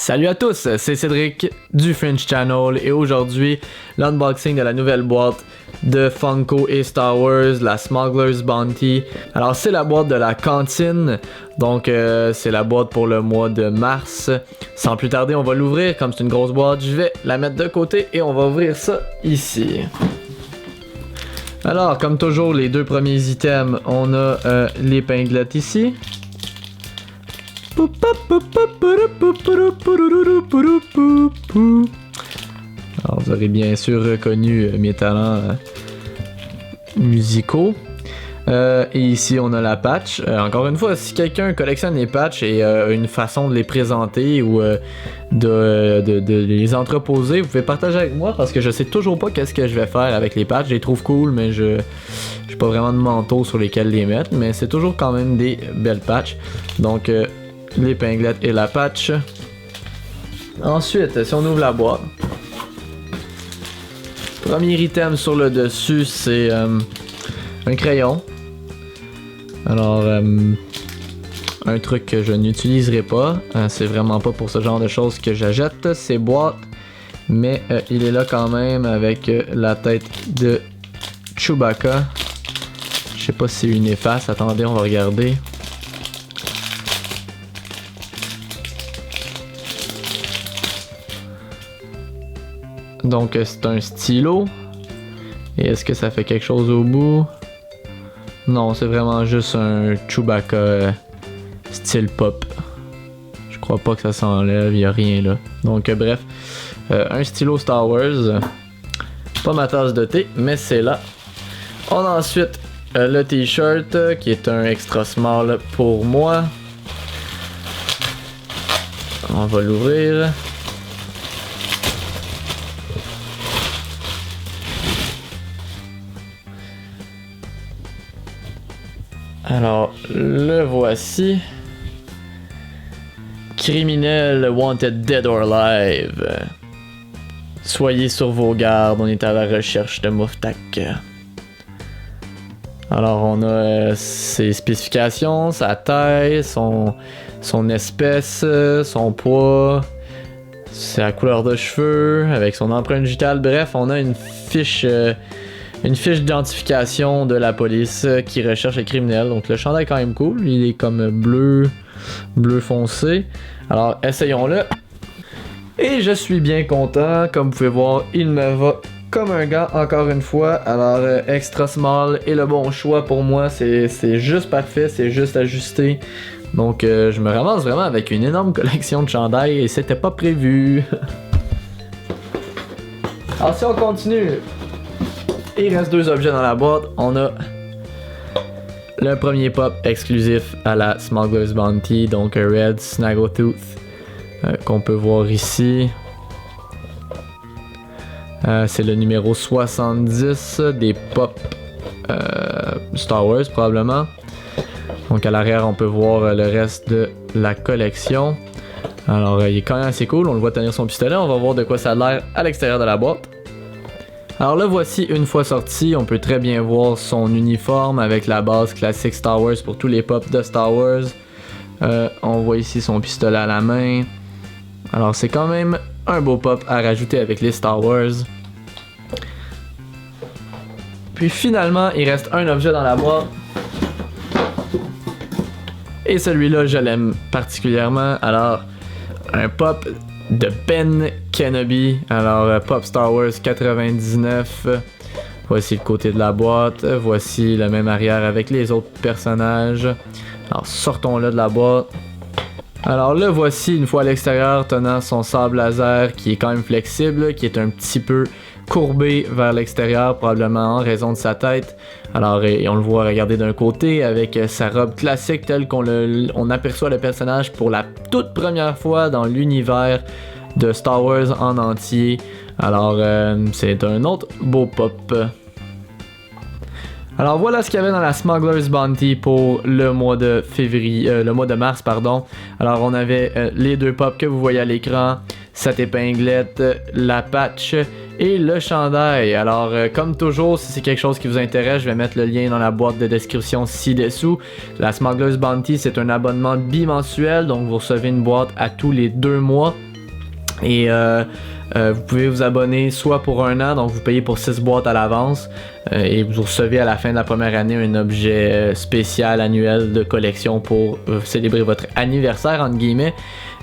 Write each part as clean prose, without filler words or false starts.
Salut à tous, c'est Cédric du French Channel et aujourd'hui l'unboxing de la nouvelle boîte de Funko et Star Wars, la Smuggler's Bounty. Alors c'est la boîte de la cantine, donc c'est la boîte pour le mois de mars. Sans plus tarder, on va l'ouvrir. Comme c'est une grosse boîte, je vais la mettre de côté et on va ouvrir ça ici. Alors comme toujours, les deux premiers items, on a l'épinglette ici. Alors vous aurez bien sûr reconnu mes talents musicaux. Et ici on a la patch. Encore une fois, si quelqu'un collectionne les patchs et a une façon de les présenter ou de les entreposer, vous pouvez partager avec moi parce que je sais toujours pas qu'est-ce que je vais faire avec les patchs. Je les trouve cool, mais je n'ai pas vraiment de manteau sur lesquels les mettre. Mais c'est toujours quand même des belles patchs. Donc l'épinglette et la patch. Ensuite, si on ouvre la boîte, premier item sur le dessus, c'est un crayon. Alors, un truc que je n'utiliserai pas. C'est vraiment pas pour ce genre de choses que j'achète ces boîtes. Mais il est là quand même avec la tête de Chewbacca. Je sais pas si c'est une efface. Attendez, on va regarder. Donc c'est un stylo. Et est-ce que ça fait quelque chose au bout? Non, c'est vraiment juste un Chewbacca style pop. Je crois pas que ça s'enlève, y a rien là. Donc bref, un stylo Star Wars. Pas ma tasse de thé, mais c'est là. On a ensuite le t-shirt qui est un extra small pour moi. On va l'ouvrir. Alors, le voici. Criminel wanted dead or alive. Soyez sur vos gardes, on est à la recherche de Muftak. Alors, on a ses spécifications, sa taille, son espèce, son poids, sa couleur de cheveux, avec son empreinte digitale. Bref, on a une fiche d'identification de la police qui recherche les criminels. Donc le chandail est quand même cool. Il est comme bleu foncé. Alors essayons-le. Et je suis bien content. Comme vous pouvez voir, il me va comme un gars encore une fois. Alors extra small est le bon choix pour moi. C'est juste parfait. C'est juste ajusté. Donc je me ramasse vraiment avec une énorme collection de chandails et c'était pas prévu. Alors si on continue. Il reste deux objets dans la boîte. On a le premier pop exclusif à la Smuggler's Bounty, donc un Red Snaggletooth qu'on peut voir ici. C'est le numéro 70 des pop Star Wars probablement. Donc à l'arrière on peut voir le reste de la collection. Alors il est quand même assez cool, on le voit tenir son pistolet. On va voir de quoi ça a l'air à l'extérieur de la boîte. Alors le voici une fois sorti, on peut très bien voir son uniforme avec la base classique Star Wars pour tous les pops de Star Wars. On voit ici son pistolet à la main. Alors c'est quand même un beau pop à rajouter avec les Star Wars. Puis finalement, il reste un objet dans la boîte. Et celui-là, je l'aime particulièrement. Alors, un pop de Ben Kenobi. Alors Pop Star Wars 99. Voici le côté de la boîte. Voici le même arrière avec les autres personnages. Alors sortons-le de la boîte. Alors le voici une fois à l'extérieur tenant son sabre laser qui est quand même flexible, qui est un petit peu courbé vers l'extérieur probablement en raison de sa tête. Alors et on le voit regarder d'un côté avec sa robe classique telle qu'on aperçoit le personnage pour la toute première fois dans l'univers de Star Wars en entier. Alors c'est un autre beau pop. Alors voilà ce qu'il y avait dans la Smuggler's Bounty pour le mois de mars pardon. Alors on avait les deux pops que vous voyez à l'écran, cette épinglette, la patch et le chandail. Alors comme toujours, si c'est quelque chose qui vous intéresse, je vais mettre le lien dans la boîte de description ci-dessous. La Smuggler's Bounty, c'est un abonnement bimensuel, donc vous recevez une boîte à tous les 2 mois. Et vous pouvez vous abonner soit pour 1 an, donc vous payez pour 6 boîtes à l'avance et vous recevez à la fin de la première année un objet spécial annuel de collection pour célébrer votre anniversaire entre guillemets.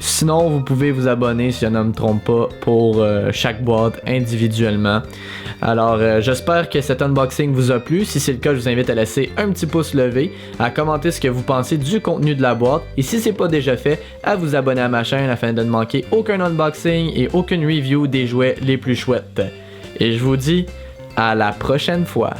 Sinon, vous pouvez vous abonner, si je ne me trompe pas, pour chaque boîte individuellement. Alors, j'espère que cet unboxing vous a plu. Si c'est le cas, je vous invite à laisser un petit pouce levé, à commenter ce que vous pensez du contenu de la boîte. Et si c'est pas déjà fait, à vous abonner à ma chaîne afin de ne manquer aucun unboxing et aucune review des jouets les plus chouettes. Et je vous dis à la prochaine fois.